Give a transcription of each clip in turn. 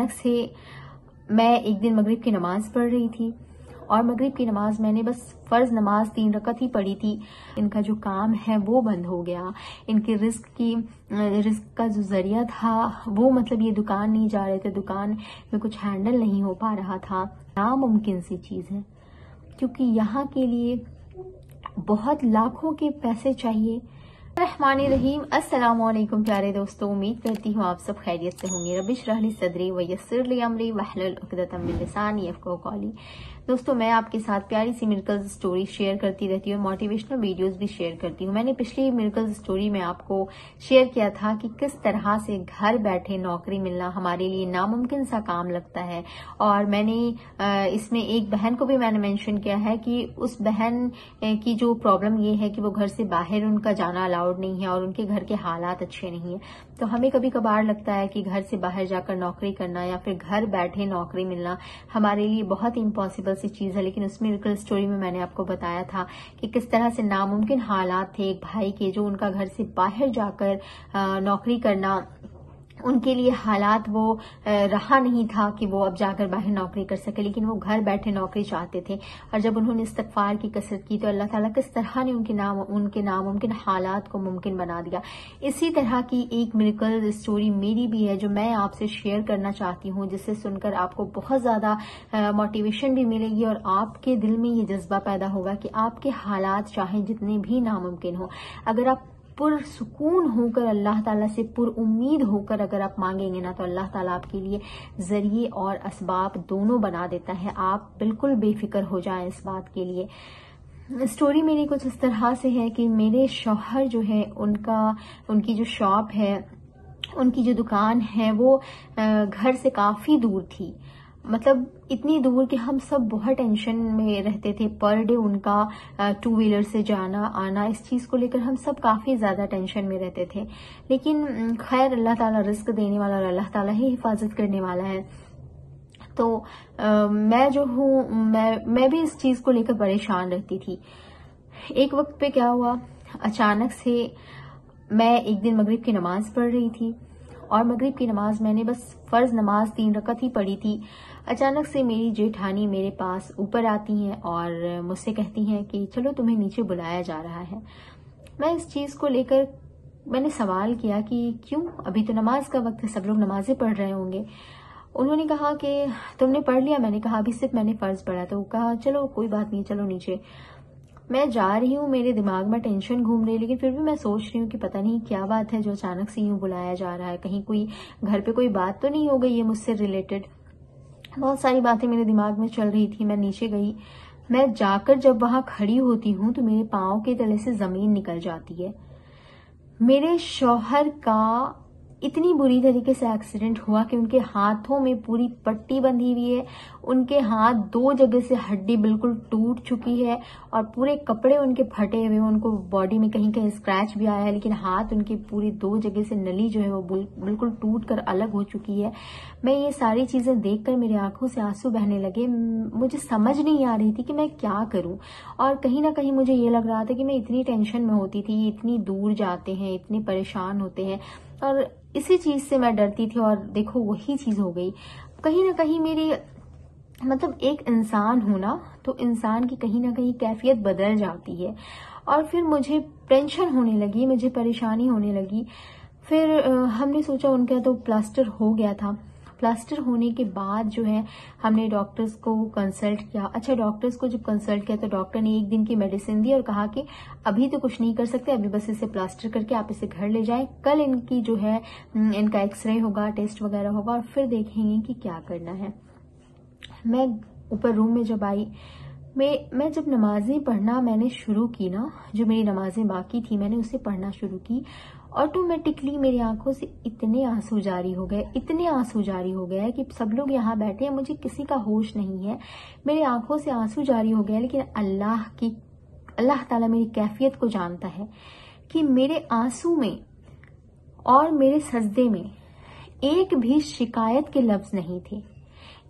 اچانک سے میں ایک دن مغرب کی نماز پڑھ رہی تھی اور مغرب کی نماز میں نے بس فرض نماز 3 رکعت ہی پڑھی تھی. ان کا جو کام ہے وہ بند ہو گیا. ان کے رزق کا جو ذریعہ تھا وہ مطلب یہ دکان نہیں جا رہے تھے, دکان میں کچھ ہینڈل نہیں ہو پا رہا تھا. ناممکن سی چیز ہے کیونکہ یہاں کے لیے بہت لاکھوں کے پیسے چاہیے. الرحمن الرحیم. السلام علیکم پیارے دوستو, امید کرتی ہوں آپ سب خیریت سے ہوں گے. رب اشرح لی صدری ویسر لی امری واحلل عقدۃ من لسانی یفقہوا قولی. دوستو میں آپ کے ساتھ پیاری سی میریکلز سٹوری شیئر کرتی رہتی ہوں, موٹیویشنل ویڈیوز بھی شیئر کرتی ہوں. میں نے پچھلی میریکلز سٹوری میں آپ کو شیئر کیا تھا کہ کس طرح سے گھر بیٹھے نوکری ملنا ہمارے لیے ناممکن سا کام لگتا ہے, اور میں نے اس میں ایک بہن کو بھی میں نے مینشن کیا ہے کہ اس بہن کی جو پرابلم یہ ہے کہ وہ گھر سے باہر ان کا جانا الاؤڈ نہیں ہے اور ان کے گھر کے حالات اچھے نہیں ہیں. تو ہمیں کبھی کبھار لگتا ہے کہ گھر سے باہر جا کر نوکری کرنا یا پھر گھر بیٹھے نوکری ملنا ہمارے لیے بہت ہی امپاسبل سی چیز ہے. لیکن اس میریکل سٹوری میں نے آپ کو بتایا تھا کہ کس طرح سے ناممکن حالات تھے ایک بھائی کے, جو ان کا گھر سے باہر جا کر نوکری کرنا ان کے لیے حالات وہ رہا نہیں تھا کہ وہ اب جا کر باہر نوکری کر سکے, لیکن وہ گھر بیٹھے نوکری چاہتے تھے. اور جب انہوں نے استغفار کی کثرت کی تو اللہ تعالیٰ کس طرح نے ان کے ناممکن حالات کو ممکن بنا دیا. اسی طرح کی ایک میریکل سٹوری میری بھی ہے جو میں آپ سے شیئر کرنا چاہتی ہوں, جس سے سن کر آپ کو بہت زیادہ موٹیویشن بھی ملے گی اور آپ کے دل میں یہ جذبہ پیدا ہوگا کہ آپ کے حالات چاہے جتنے بھی ناممکن ہوں, اگر آپ پرسکون ہو کر اللہ تعالیٰ سے پر امید ہو کر اگر آپ مانگیں گے نا تو اللہ تعالیٰ آپ کے لیے ذریعے اور اسباب دونوں بنا دیتا ہے. آپ بالکل بے فکر ہو جائیں اس بات کے لیے. اسٹوری میری کچھ اس طرح سے ہے کہ میرے شوہر جو ہے ان کی جو شاپ ہے, ان کی جو دکان ہے وہ گھر سے کافی دور تھی. مطلب اتنی دور کہ ہم سب بہت ٹینشن میں رہتے تھے. پر ڈے ان کا 2 ویلر سے جانا آنا, اس چیز کو لے کر ہم سب کافی زیادہ ٹینشن میں رہتے تھے. لیکن خیر اللہ تعالیٰ رزق دینے والا اور اللہ تعالیٰ ہی حفاظت کرنے والا ہے. تو میں جو ہوں میں بھی اس چیز کو لے کر پریشان رہتی تھی. ایک وقت پہ کیا ہوا, اچانک سے میں ایک دن مغرب کی نماز پڑھ رہی تھی اور مغرب کی نماز میں نے بس فرض نماز 3 رکعت ہی پڑھی تھی. اچانک سے میری جیٹھانی میرے پاس اوپر آتی ہیں اور مجھ سے کہتی ہیں کہ چلو تمہیں نیچے بلایا جا رہا ہے. میں اس چیز کو لے کر میں نے سوال کیا کہ کیوں, ابھی تو نماز کا وقت ہے, سب لوگ نمازیں پڑھ رہے ہوں گے. انہوں نے کہا کہ تم نے پڑھ لیا. میں نے کہا ابھی صرف میں نے فرض پڑھا. تو کہا چلو کوئی بات نہیں, چلو نیچے. میں جا رہی ہوں, میرے دماغ میں ٹینشن گھوم رہی ہے, لیکن پھر بھی میں سوچ رہی ہوں کہ پتہ نہیں کیا بات ہے جو اچانک سے یوں بلایا جا رہا ہے. کہیں کوئی گھر پہ کوئی بات تو نہیں ہو گئی ہے مجھ سے ریلیٹڈ. بہت ساری باتیں میرے دماغ میں چل رہی تھی. میں نیچے گئی. میں جا کر جب وہاں کھڑی ہوتی ہوں تو میرے پاؤں کے تلے سے زمین نکل جاتی ہے. میرے شوہر کا اتنی بری طریقے سے ایکسیڈنٹ ہوا کہ ان کے ہاتھوں میں پوری پٹی بندھی ہوئی ہے. ان کے ہاتھ 2 جگہ سے ہڈی بالکل ٹوٹ چکی ہے اور پورے کپڑے ان کے پھٹے ہوئے. ان کو باڈی میں کہیں کہیں اسکریچ بھی آیا ہے, لیکن ہاتھ ان کی پوری 2 جگہ سے نلی جو ہے وہ بالکل ٹوٹ کر الگ ہو چکی ہے. میں یہ ساری چیزیں دیکھ کر میری آنکھوں سے آنسو بہنے لگے. مجھے سمجھ نہیں آ رہی تھی کہ میں کیا کروں, اور کہیں نہ کہیں مجھے یہ لگ رہا تھا کہ میں اتنی ٹینشن میں ہوتی تھی. اتنی دور جاتے ہیں, اتنے پریشان ہوتے ہیں, اور اسی چیز سے میں ڈرتی تھی. اور دیکھو وہی چیز ہو گئی. کہیں نہ کہیں میری مطلب ایک انسان ہوں نا, تو انسان کی کہیں نہ کہیں کیفیت بدل جاتی ہے. اور پھر مجھے ٹینشن ہونے لگی, مجھے پریشانی ہونے لگی. پھر ہم نے سوچا ان کا تو پلاسٹر ہو گیا تھا. پلاسٹر ہونے کے بعد جو ہے ہم نے ڈاکٹرز کو کنسلٹ کیا. اچھا, ڈاکٹرز کو جب کنسلٹ کیا تو ڈاکٹر نے 1 دن کی میڈیسن دی اور کہا کہ ابھی تو کچھ نہیں کر سکتے, ابھی بس اسے پلاسٹر کر کے آپ اسے گھر لے جائیں. کل ان کی جو ہے ان کا ایکس رے ہوگا, ٹیسٹ وغیرہ ہوگا, اور پھر دیکھیں گے کہ کیا کرنا ہے. میں اوپر روم میں جب آئی, میں جب نمازیں پڑھنا میں نے شروع کی نا, جو میری نمازیں باقی تھی میں نے اسے پڑھنا شروع کی. آٹومیٹکلی میری آنکھوں سے اتنے آنسو جاری ہو گئے کہ سب لوگ یہاں بیٹھے ہیں, مجھے کسی کا ہوش نہیں ہے. میری آنکھوں سے آنسو جاری ہو گیا, لیکن اللہ تعالیٰ میری کیفیت کو جانتا ہے کہ میرے آنسو میں اور میرے سجدے میں ایک بھی شکایت کے لفظ نہیں تھے,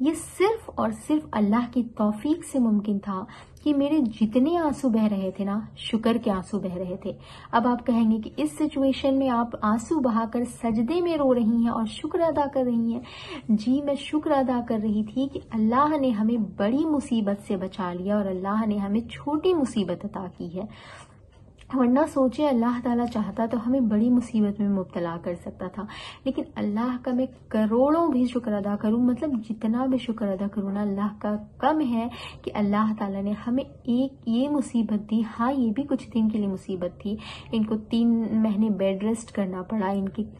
یہ صرف اور صرف اللہ کی توفیق سے ممکن تھا کہ میرے جتنے آنسو بہ رہے تھے نا، شکر کے آنسو بہ رہے تھے۔ اب آپ کہیں گے کہ اس سچویشن میں آپ آنسو بہا کر سجدے میں رو رہی ہیں اور شکر ادا کر رہی ہیں۔ جی، میں شکر ادا کر رہی تھی کہ اللہ نے ہمیں بڑی مصیبت سے بچا لیا اور اللہ نے ہمیں چھوٹی مصیبت عطا کی ہے، ورنہ سوچے اللہ تعالیٰ چاہتا تو ہمیں بڑی مصیبت میں مبتلا کر سکتا تھا۔ لیکن اللہ کا میں کروڑوں بھی شکر ادا کروں، مطلب جتنا بھی شکر ادا کروں نا، اللہ کا کم ہے کہ اللہ تعالیٰ نے ہمیں ایک یہ مصیبت دی۔ ہاں، یہ بھی کچھ دن کے لیے مصیبت تھی، ان کو 3 مہینے بیڈ ریسٹ کرنا پڑا،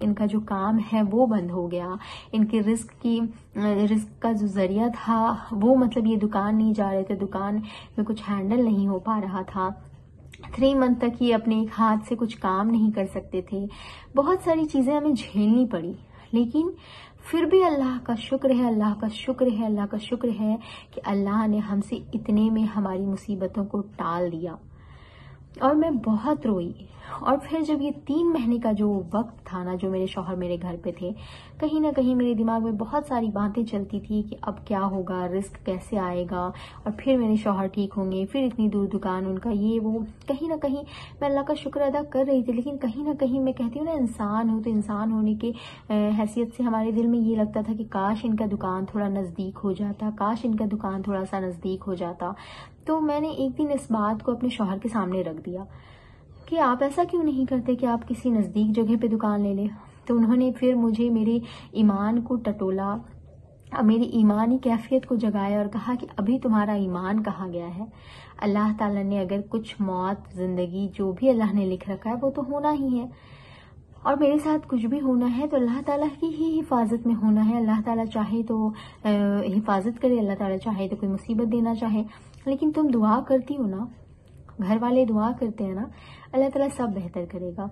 ان کا جو کام ہے وہ بند ہو گیا، ان کے رزق کا جو ذریعہ تھا وہ، مطلب یہ دکان نہیں جا رہے تھے، دکان میں کچھ ہینڈل نہیں ہو پا رہا تھا، 3 منتھ تک یہ اپنے ایک ہاتھ سے کچھ کام نہیں کر سکتے تھے، بہت ساری چیزیں ہمیں جھیلنی پڑی۔ لیکن پھر بھی اللہ کا شکر ہے، اللہ کا شکر ہے، اللہ کا شکر ہے کہ اللہ نے ہم سے اتنے میں ہماری مصیبتوں کو ٹال دیا۔ اور میں بہت روئی۔ اور پھر جب یہ 3 مہینے کا جو وقت تھا نا، جو میرے شوہر میرے گھر پہ تھے، کہیں نہ کہیں میرے دماغ میں بہت ساری باتیں چلتی تھی کہ اب کیا ہوگا، رزق کیسے آئے گا، اور پھر میرے شوہر ٹھیک ہوں گے، پھر اتنی دور دکان ان کا، یہ وہ۔ کہیں نہ کہیں میں اللہ کا شکر ادا کر رہی تھی، لیکن کہیں نہ کہیں میں کہتی ہوں نا، انسان ہو تو انسان ہونے کے حیثیت سے ہمارے دل میں یہ لگتا تھا کہ کاش ان کا دکان تھوڑا نزدیک ہو جاتا، کاش ان کا دکان تھوڑا سا نزدیک ہو جاتا۔ تو میں نے ایک دن اس بات کو اپنے شوہر کے سامنے رکھ دیا کہ آپ ایسا کیوں نہیں کرتے کہ آپ کسی نزدیک جگہ پہ دکان لے لیں۔ تو انہوں نے پھر مجھے میرے ایمان کو ٹٹولا، میری ایمانی کیفیت کو جگایا اور کہا کہ ابھی تمہارا ایمان کہاں گیا ہے، اللہ تعالیٰ نے اگر کچھ موت زندگی جو بھی اللہ نے لکھ رکھا ہے وہ تو ہونا ہی ہے، اور میرے ساتھ کچھ بھی ہونا ہے تو اللہ تعالیٰ کی ہی حفاظت میں ہونا ہے۔ اللہ تعالیٰ چاہے تو حفاظت کرے، اللہ تعالیٰ چاہے تو کوئی مصیبت دینا چاہے، لیکن تم دعا کرتی ہو نا، گھر والے دعا کرتے ہیں نا، اللہ تعالیٰ سب بہتر کرے گا۔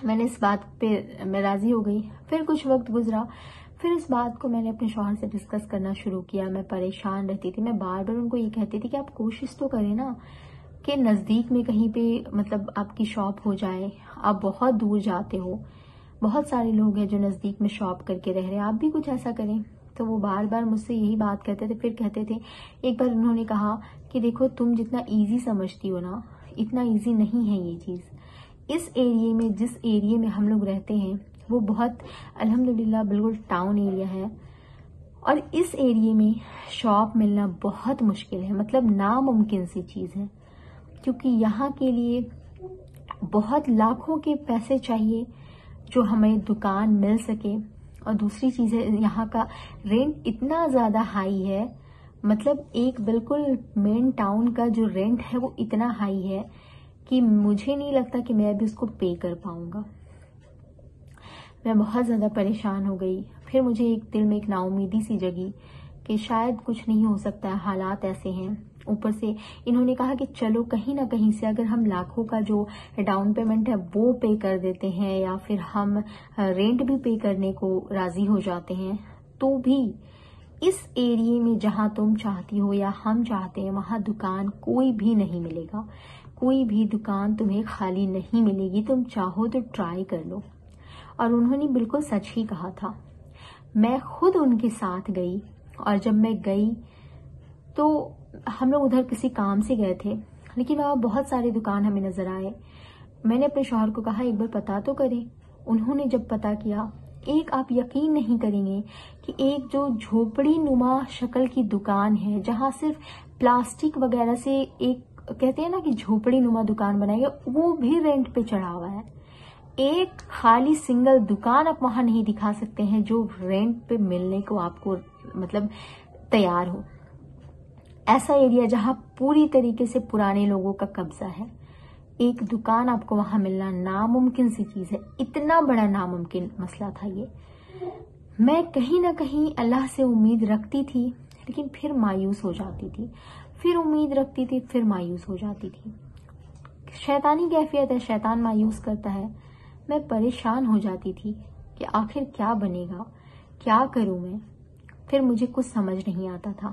میں نے اس بات پہ میں راضی ہو گئی۔ پھر کچھ وقت گزرا، پھر اس بات کو میں نے اپنے شوہر سے ڈسکس کرنا شروع کیا۔ میں پریشان رہتی تھی، میں بار بار ان کو یہ کہتی تھی کہ آپ کوشش تو کریں نا کہ نزدیک میں کہیں پہ مطلب آپ کی شاپ ہو جائے، آپ بہت دور جاتے ہو، بہت سارے لوگ ہیں جو نزدیک میں شاپ کر کے رہ رہے ہیں، آپ بھی کچھ ایسا کریں۔ تو وہ بار بار مجھ سے یہی بات کرتے تھے۔ پھر کہتے تھے، ایک بار انہوں نے کہا کہ دیکھو تم جتنا ایزی سمجھتی ہو نا، اتنا ایزی نہیں ہے یہ چیز۔ اس ایریے میں، جس ایریے میں ہم لوگ رہتے ہیں وہ بہت الحمدللہ بالکل ٹاؤن ایریا ہے، اور اس ایریے میں شاپ ملنا بہت مشکل ہے، مطلب ناممکن سی چیز ہے، کیونکہ یہاں کے لیے بہت لاکھوں کے پیسے چاہیے جو ہمیں دکان مل سکے، اور دوسری چیز ہے یہاں کا رینٹ اتنا زیادہ ہائی ہے، مطلب ایک بالکل مین ٹاؤن کا جو رینٹ ہے وہ اتنا ہائی ہے کہ مجھے نہیں لگتا کہ میں بھی اس کو پے کر پاؤں گا۔ میں بہت زیادہ پریشان ہو گئی۔ پھر مجھے ایک دل میں ایک نا امیدی سی جگی کہ شاید کچھ نہیں ہو سکتا ہے، حالات ایسے ہیں۔ اوپر سے انہوں نے کہا کہ چلو کہیں نہ کہیں سے اگر ہم لاکھوں کا جو ڈاؤن پیمنٹ ہے وہ پے کر دیتے ہیں، یا پھر ہم رینٹ بھی پے کرنے کو راضی ہو جاتے ہیں، تو بھی اس ایریے میں جہاں تم چاہتی ہو یا ہم چاہتے ہیں وہاں دکان کوئی بھی نہیں ملے گا، کوئی بھی دکان تمہیں خالی نہیں ملے گی، تم چاہو تو ٹرائی کر لو۔ اور انہوں نے بالکل سچ ہی کہا تھا۔ میں خود ان کے ساتھ گئی، اور جب میں گئی تو ہم لوگ ادھر کسی کام سے گئے تھے، لیکن وہاں بہت سارے دکان ہمیں نظر آئے۔ میں نے اپنے شوہر کو کہا ایک بار پتا تو کریں۔ انہوں نے جب پتا کیا، ایک آپ یقین نہیں کریں گے کہ ایک جو جھوپڑی نما شکل کی دکان ہے جہاں صرف پلاسٹک وغیرہ سے ایک کہتے ہیں نا کہ جھوپڑی نما دکان بنائی ہے، وہ بھی رینٹ پہ چڑھا ہوا ہے۔ ایک خالی سنگل دکان آپ وہاں نہیں دکھا سکتے ہیں جو رینٹ پہ ملنے کو آپ کو مطلب تیار ہو۔ ایسا ایریا جہاں پوری طریقے سے پرانے لوگوں کا قبضہ ہے، ایک دکان آپ کو وہاں ملنا ناممکن سی چیز ہے۔ اتنا بڑا ناممکن مسئلہ تھا یہ۔ میں کہیں نہ کہیں اللہ سے امید رکھتی تھی، لیکن پھر مایوس ہو جاتی تھی، پھر امید رکھتی تھی، پھر مایوس ہو جاتی تھی۔ شیطانی کیفیت ہے، شیطان مایوس کرتا ہے۔ میں پریشان ہو جاتی تھی کہ آخر کیا بنے گا، کیا کروں میں، پھر مجھے کچھ سمجھ نہیں آتا تھا۔